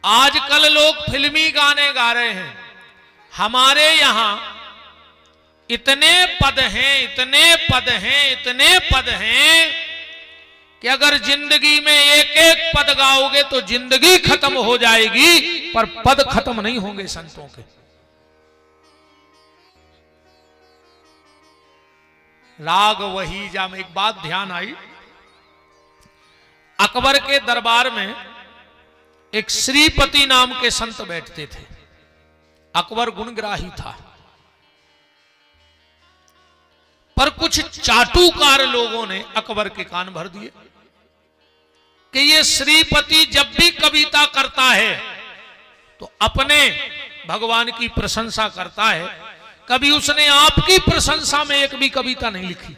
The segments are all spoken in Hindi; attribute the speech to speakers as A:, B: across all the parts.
A: आजकल लोग फिल्मी गाने गा रहे हैं। हमारे यहां इतने पद हैं, इतने पद हैं, इतने पद हैं कि अगर जिंदगी में एक एक पद गाओगे तो जिंदगी खत्म हो जाएगी, पर पद खत्म नहीं होंगे संतों के। राग वही जा में एक बात ध्यान आई। अकबर के दरबार में एक श्रीपति नाम के संत बैठते थे। अकबर गुणग्राही था, पर कुछ चाटुकार लोगों ने अकबर के कान भर दिए कि ये श्रीपति जब भी कविता करता है तो अपने भगवान की प्रशंसा करता है, कभी उसने आपकी प्रशंसा में एक भी कविता नहीं लिखी।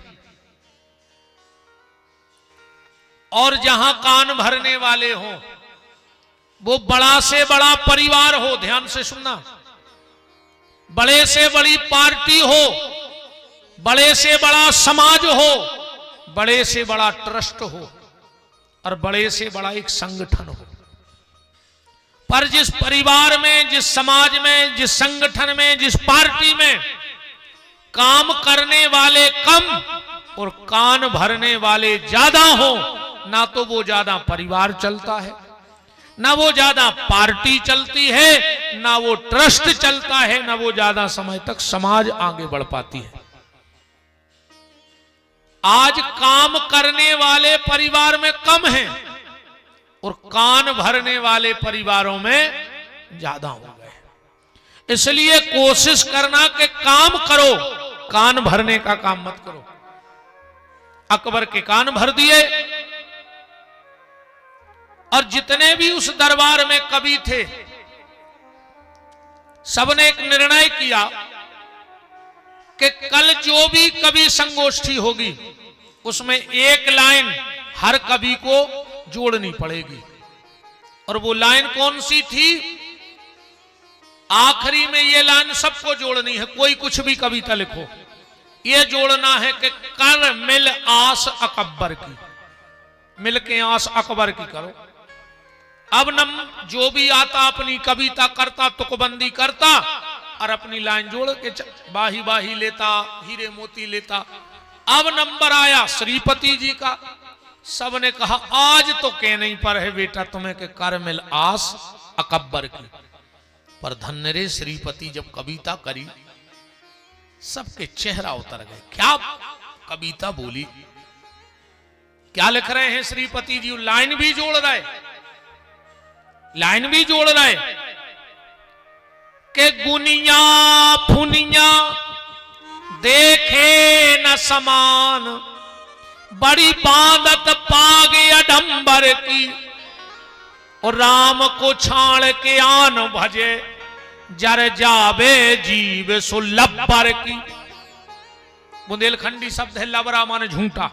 A: और जहां कान भरने वाले हों, वो बड़ा से बड़ा परिवार हो, ध्यान से सुनना, बड़े से बड़ी पार्टी हो, बड़े से बड़ा समाज हो, बड़े से बड़ा ट्रस्ट हो, और बड़े से बड़ा एक संगठन हो, पर जिस परिवार में, जिस समाज में, जिस संगठन में, जिस पार्टी में काम करने वाले कम और कान भरने वाले ज्यादा हो, ना तो वो ज्यादा परिवार चलता है, ना वो ज्यादा पार्टी चलती है, ना वो ट्रस्ट चलता है, ना वो ज्यादा समय तक समाज आगे बढ़ पाती है। आज काम करने वाले परिवार में कम हैं और कान भरने वाले परिवारों में ज्यादा हो गए। इसलिए कोशिश करना कि काम करो, कान भरने का काम मत करो। अकबर के कान भर दिए, और जितने भी उस दरबार में कवि थे, सबने एक निर्णय किया कि कल जो भी कवि संगोष्ठी होगी उसमें एक लाइन हर कवि को जोड़नी पड़ेगी। और वो लाइन कौन सी थी? आखिरी में ये लाइन सबको जोड़नी है। कोई कुछ भी कविता लिखो, ये जोड़ना है कि कर मिल आस अकबर की, मिल के आस अकबर की करो। अब नम जो भी आता अपनी कविता करता, तुकबंदी करता और अपनी लाइन जोड़ के बाही बाही लेता, हीरे मोती लेता। अब नंबर आया श्रीपति जी का। सबने कहा आज तो कह नहीं पर है बेटा तुम्हें के कर मिल आस अकबर की। पर धन्य रे श्रीपति जब कविता करी, सबके चेहरा उतर गए। क्या कविता बोली, क्या लिख रहे हैं श्रीपति जी? लाइन भी जोड़ रहे, लाइन भी जोड़ रहे के गुनिया फुनिया देखे न समान, बड़ी बादत पागे अडंबर की, और राम को छाड़ के आन भजे, जर जावे जीव सुलभर की। बुंदेलखंडी शब्द है लबरा, माने झूठा,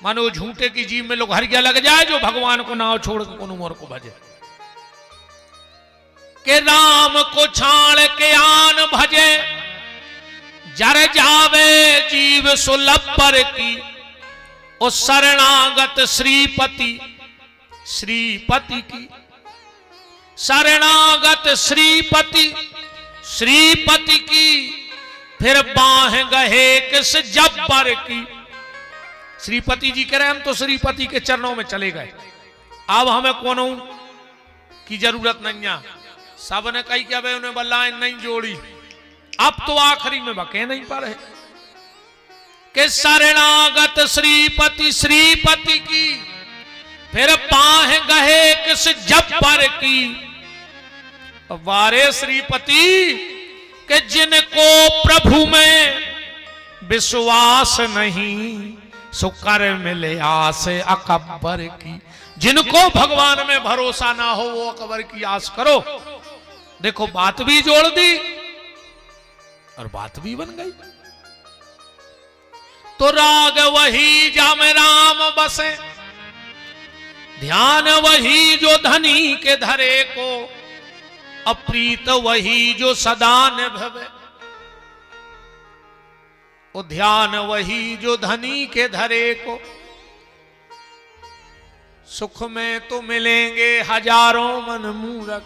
A: मानो वो झूठे की जीव में लोग हरिया लग जाए जो भगवान को नाव छोड़ के कोनो मोर को भजे। के राम को छाड़ के आन भजे, जर जावे जीव सुलभर की। ओ शरणागत श्रीपति, श्रीपति की शरणागत श्रीपति, श्रीपति की, फिर बाह गहे किस जब्बर की। श्रीपति जी कह रहे हम तो श्रीपति के चरणों में चले गए, अब हमें कोनो की जरूरत नहीं है। सबने कही कि अबे उन्हें लाइन नहीं जोड़ी, अब तो आखिरी में बके नहीं पा रहे कि शरणागत श्रीपति, श्रीपति की, फिर बाह गहे किस जब्बर की। वारे श्रीपति के जिनको प्रभु में विश्वास नहीं, सुकर मिले आस अकबर की। जिनको भगवान में भरोसा ना हो वो अकबर की आस करो। देखो बात भी जोड़ दी और बात भी बन गई। तो राग वही जाम राम बसे, ध्यान वही जो धनी के धरे को, अप्रीत वही जो सदा निभवे। वो ध्यान वही जो धनी के धरे को, सुख में तो मिलेंगे हजारों मन मूरख,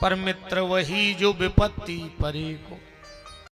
A: पर मित्र वही जो विपत्ति परे को।